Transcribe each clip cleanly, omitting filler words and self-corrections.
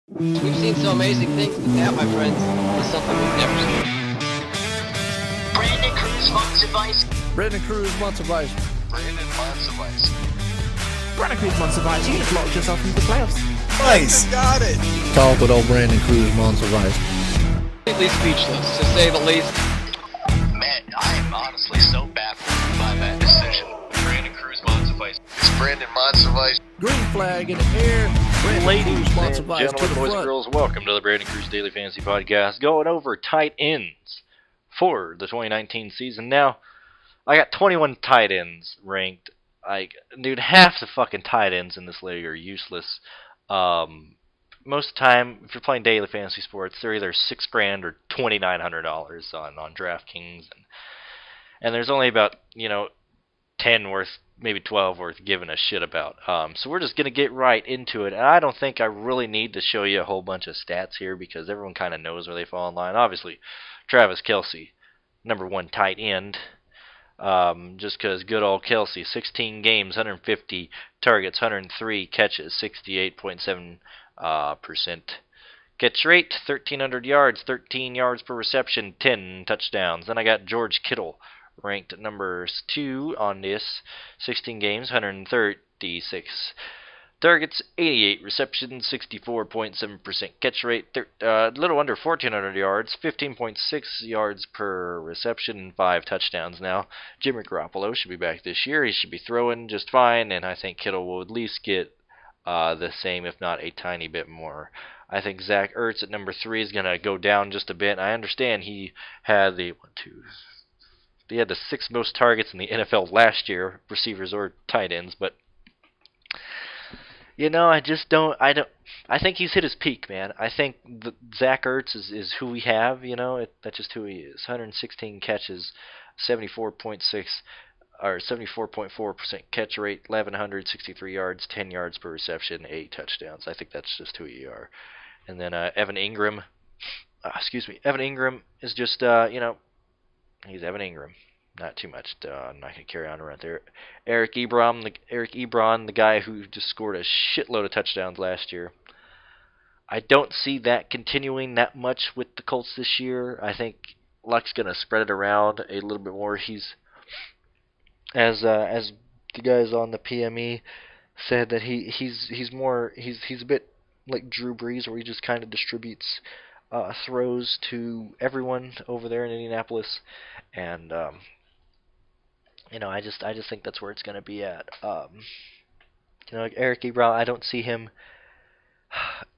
We've seen some amazing things, but that, my friends, is something we've never seen. Brandon Cruz wants advice. Brandon Cruz wants advice. Brandon wants advice. Brandon Cruz wants advice. You just locked yourself into the playoffs. Nice. Got it. Talk with old Brandon Cruz wants advice. Completely speechless, to say the least. Man, I am honestly so baffled by that decision. Brandon Cruz wants advice. It's Brandon wants advice. Green flag in the air. Brandon Ladies Cruz wants and advice to gentlemen, the boys and front. girls, welcome to the Brandon Cruz Daily Fantasy Podcast, going over tight ends for the 2019 season. Now, I got 21 tight ends ranked. Dude, half the fucking tight ends in this league are useless. Most of the time, if you're playing daily fantasy sports, they're either $6,000 or $2,900 on DraftKings, and there's only about 10 worth, maybe 12 worth giving a shit about. So we're just gonna get right into it, and I don't think I really need to show you a whole bunch of stats here because everyone kind of knows where they fall in line. Obviously, Travis Kelce, number one tight end. Just because good old Kelce, 16 games, 150 targets, 103 catches, 68.7% catch rate, 1,300 yards, 13 yards per reception, 10 touchdowns. Then I got George Kittle, ranked number 2 on this, 16 games, 136 targets, 88 receptions, 64.7% catch rate, a little under 1,400 yards, 15.6 yards per reception, and 5 touchdowns. Now, Jimmy Garoppolo should be back this year. He should be throwing just fine, and I think Kittle will at least get the same, if not a tiny bit more. I think Zach Ertz at number 3 is going to go down just a bit. I understand he had the 6th most targets in the NFL last year, receivers or tight ends, but I think he's hit his peak, man. I think Zach Ertz is who we have, that's just who he is. 116 catches, 74.6 or 74.4% catch rate, 1,163 yards, 10 yards per reception, 8 touchdowns. I think that's just who you are. And then Evan Engram is just he's Evan Engram. Not too much. I'm not going to carry on around there. Eric Ebron, the guy who just scored a shitload of touchdowns last year. I don't see that continuing that much with the Colts this year. I think Luck's going to spread it around a little bit more. He's as the guys on the PME said that he's a bit like Drew Brees, where he just kind of distributes throws to everyone over there in Indianapolis, and I just think that's where it's going to be at. Like Eric Ebron, I don't see him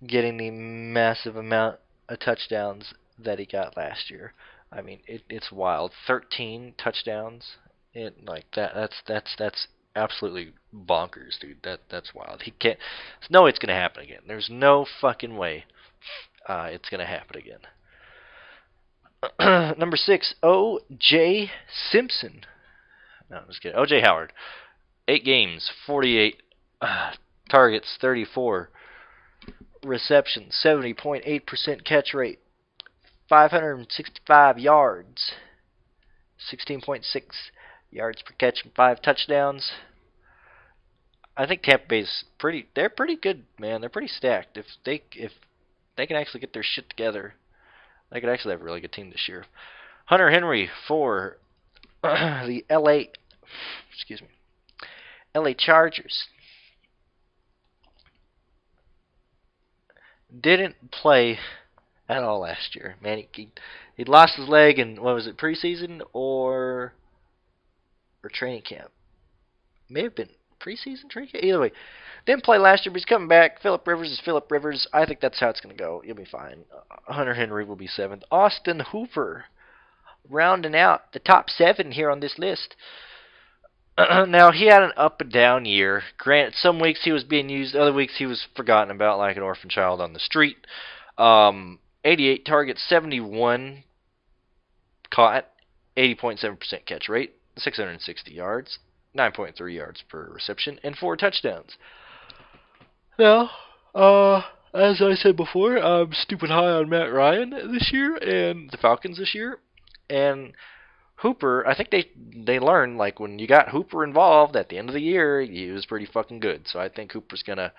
getting the massive amount of touchdowns that he got last year. I mean, it's wild. 13 touchdowns, that's absolutely bonkers, dude. That's wild. He can't. There's no way it's going to happen again. There's no fucking way it's going to happen again. Number 6, O.J. Simpson. No, I'm just kidding. O.J. Howard. 8 games, 48 targets, 34 receptions, 70.8% catch rate, 565 yards, 16.6 yards per catch, and 5 touchdowns. I think Tampa Bay's they're pretty good, man. They're pretty stacked. If they can actually get their shit together, they could actually have a really good team this year. Hunter Henry for the LA Chargers. Didn't play at all last year. Man, he lost his leg in, what was it, preseason or training camp? May have been preseason, training camp? Either way, didn't play last year, but he's coming back. Phillip Rivers is Phillip Rivers. I think that's how it's going to go. You'll be fine. Hunter Henry will be 7th. Austin Hooper, rounding out the top 7 here on this list. Now, he had an up and down year. Granted, some weeks he was being used, other weeks he was forgotten about like an orphan child on the street. 88 targets, 71 caught, 80.7% catch rate, 660 yards, 9.3 yards per reception, and 4 touchdowns. Now, as I said before, I'm stupid high on Matt Ryan this year and the Falcons this year. And Hooper, I think they learned, like, when you got Hooper involved at the end of the year, he was pretty fucking good. So I think Hooper's gonna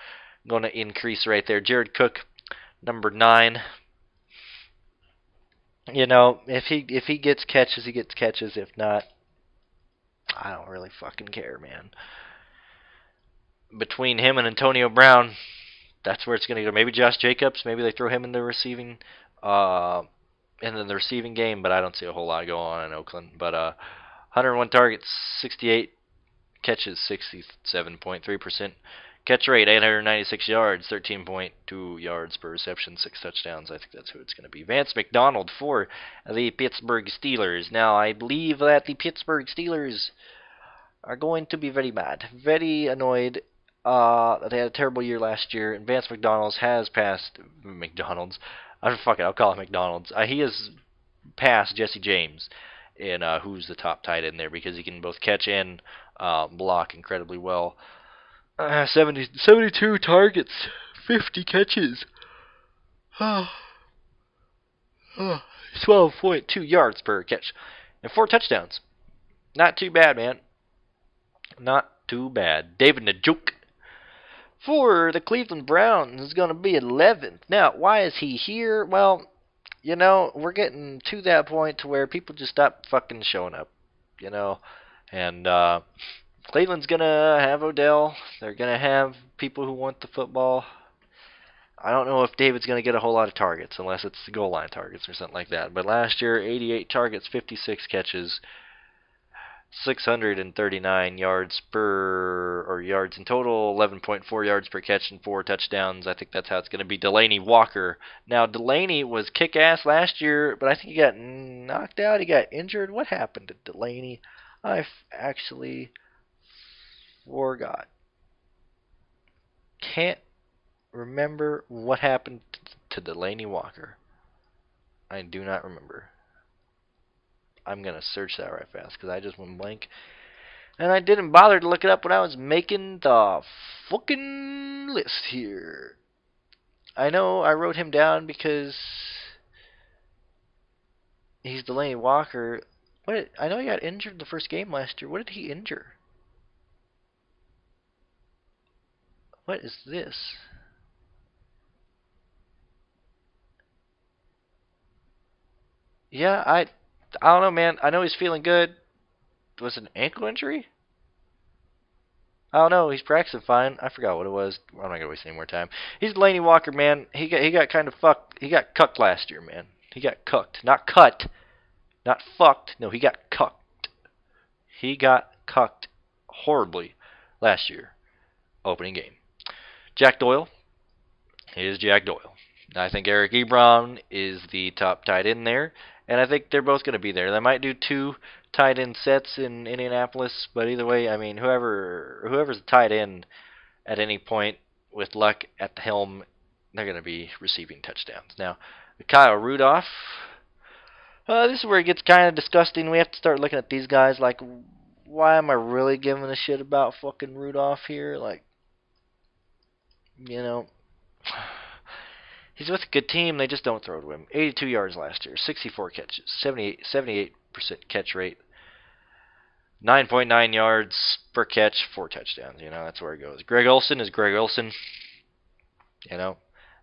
increase right there. Jared Cook, number 9. You know, if he gets catches, he gets catches. If not, I don't really fucking care, man. Between him and Antonio Brown, that's where it's going to go. Maybe Josh Jacobs, maybe they throw him in the receiving game, but I don't see a whole lot going on in Oakland. But 101 targets, 68 catches, 67.3%. Catch rate, 896 yards, 13.2 yards per reception, 6 touchdowns. I think that's who it's going to be. Vance McDonald for the Pittsburgh Steelers. Now, I believe that the Pittsburgh Steelers are going to be very mad, very annoyed that they had a terrible year last year, and Vance McDonald has passed McDonald's. I'll call it McDonald's. He has passed Jesse James in who's the top tight end there, because he can both catch and block incredibly well. 72 targets, 50 catches, 12.2 yards per catch, and 4 touchdowns. Not too bad, man. Not too bad. David Njoku for the Cleveland Browns is going to be 11th. Now, why is he here? Well, you know, we're getting to that point to where people just stop fucking showing up, you know, and Cleveland's going to have Odell. They're going to have people who want the football. I don't know if David's going to get a whole lot of targets, unless it's the goal line targets or something like that. But last year, 88 targets, 56 catches, 639 yards in total, 11.4 yards per catch and 4 touchdowns. I think that's how it's going to be. Delanie Walker. Now, Delanie was kick-ass last year, but I think he got knocked out. He got injured. What happened to Delanie? I actually forgot. Can't remember what happened to Delanie Walker. I do not remember. I'm going to search that right fast because I just went blank. And I didn't bother to look it up when I was making the fucking list here. I know I wrote him down because he's Delanie Walker. I know he got injured the first game last year. What did he injure? What is this? Yeah, I don't know, man. I know he's feeling good. Was it an ankle injury? I don't know. He's practicing fine. I forgot what it was. I'm not gonna waste any more time. He's Delanie Walker, man. He got kind of fucked. He got cucked last year, man. He got cucked, not cut, not fucked. No, he got cucked. He got cucked horribly last year, opening game. Jack Doyle is Jack Doyle. I think Eric Ebron is the top tight end there, and I think they're both going to be there. They might do 2 tight end sets in Indianapolis, but either way, I mean, whoever's a tight end at any point with luck at the helm, they're going to be receiving touchdowns. Now, Kyle Rudolph, this is where it gets kind of disgusting. We have to start looking at these guys like, why am I really giving a shit about fucking Rudolph here? Like, you know, he's with a good team. They just don't throw to him. 82 yards last year, 64 catches, 78% catch rate, 9.9 yards per catch, 4 touchdowns. You know, that's where it goes. Greg Olsen is Greg Olsen. You know.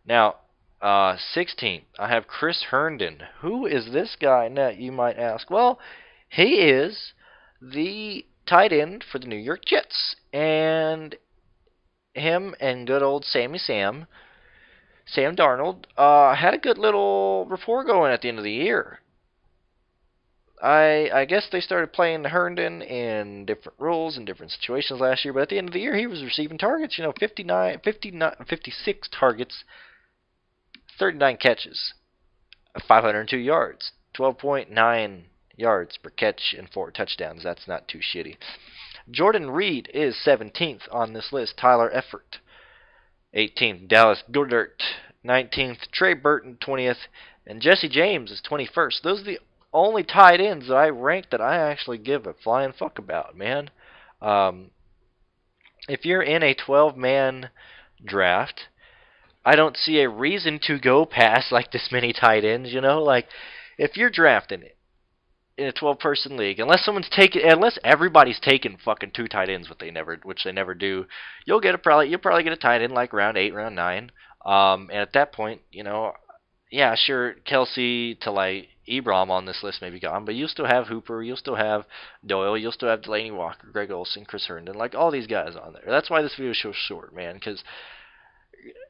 Now, 16th, I have Chris Herndon. Who is this guy? Now, you might ask. Well, he is the tight end for the New York Jets. And him and good old Sam Darnold, had a good little rapport going at the end of the year. I guess they started playing Herndon in different roles in different situations last year, but at the end of the year he was receiving targets, 56 targets, 39 catches, 502 yards, 12.9 yards per catch, and 4 touchdowns. That's not too shitty. Jordan Reed is 17th on this list. Tyler Eifert, 18th. Dallas Goedert, 19th. Trey Burton, 20th. And Jesse James is 21st. Those are the only tight ends that I rank that I actually give a flying fuck about, man. If you're in a 12-man draft, I don't see a reason to go past like this many tight ends, Like, if you're drafting it in a 12-person league, unless everybody's taking fucking 2 tight ends, which they never do, you'll probably get a tight end like round 8, round 9. And at that point, yeah, sure, Kelce to like Ebron on this list may be gone, but you'll still have Hooper, you'll still have Doyle, you'll still have Delanie Walker, Greg Olsen, Chris Herndon, like all these guys on there. That's why this video is so short, man, because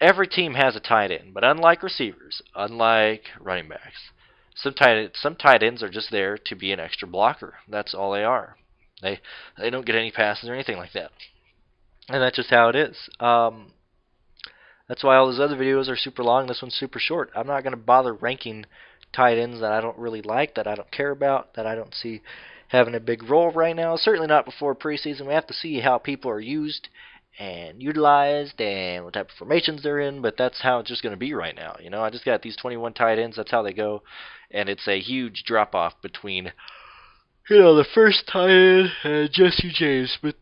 every team has a tight end, but unlike receivers, unlike running backs, some tight ends are just there to be an extra blocker. That's all they are. They don't get any passes or anything like that, and that's just how it is. That's why all those other videos are super long. This one's super short. I'm not going to bother ranking tight ends that I don't really like, that I don't care about, that I don't see having a big role right now. Certainly not before preseason. We have to see how people are used and utilized and what type of formations they're in, but that's how it's just going to be right now. I just got these 21 tight ends. That's how they go, and it's a huge drop-off between, the first tight end and Jesse James. But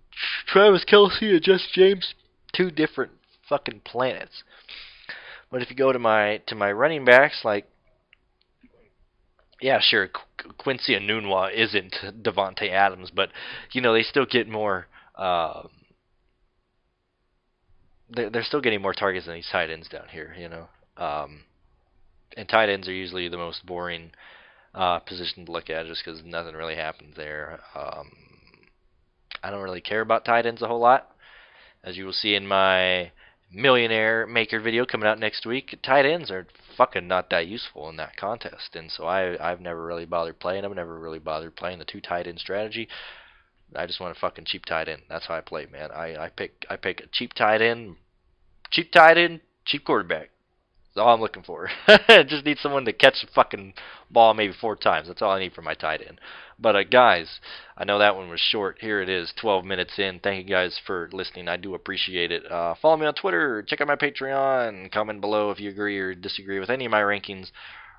Travis Kelce and Jesse James, two different fucking planets. But if you go to my running backs, like, yeah, sure, Quincy Enunwa isn't Devontae Adams, but they still get more. They're still getting more targets than these tight ends down here, and tight ends are usually the most boring position to look at, just because nothing really happens there. I don't really care about tight ends a whole lot, as you will see in my Millionaire Maker video coming out next week. Tight ends are fucking not that useful in that contest, and so I've never really bothered playing them. I've never really bothered playing the two tight end strategy. I just want a fucking cheap tight end. That's how I play, man. I pick a cheap tight end, cheap quarterback. That's all I'm looking for. I just need someone to catch the fucking ball maybe 4 times. That's all I need for my tight end. But guys, I know that one was short. Here it is, 12 minutes in. Thank you guys for listening. I do appreciate it. Follow me on Twitter. Check out my Patreon. Comment below if you agree or disagree with any of my rankings.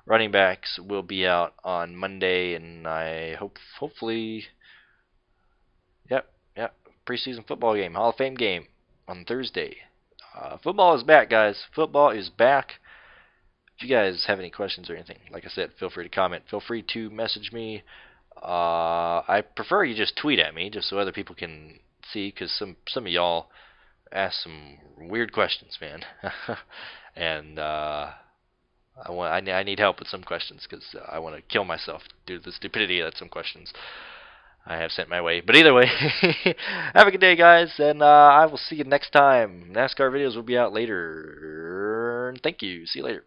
Running backs will be out on Monday, and I hopefully, yep, preseason football game, Hall of Fame game on Thursday. Football is back, guys. Football is back. If you guys have any questions or anything, like I said, feel free to comment. Feel free to message me. I prefer you just tweet at me, just so other people can see, because some of y'all ask some weird questions, man. And I need help with some questions, because I want to kill myself due to the stupidity that some questions I have sent my way. But either way, have a good day, guys, and I will see you next time. NASCAR videos will be out later. Thank you. See you later.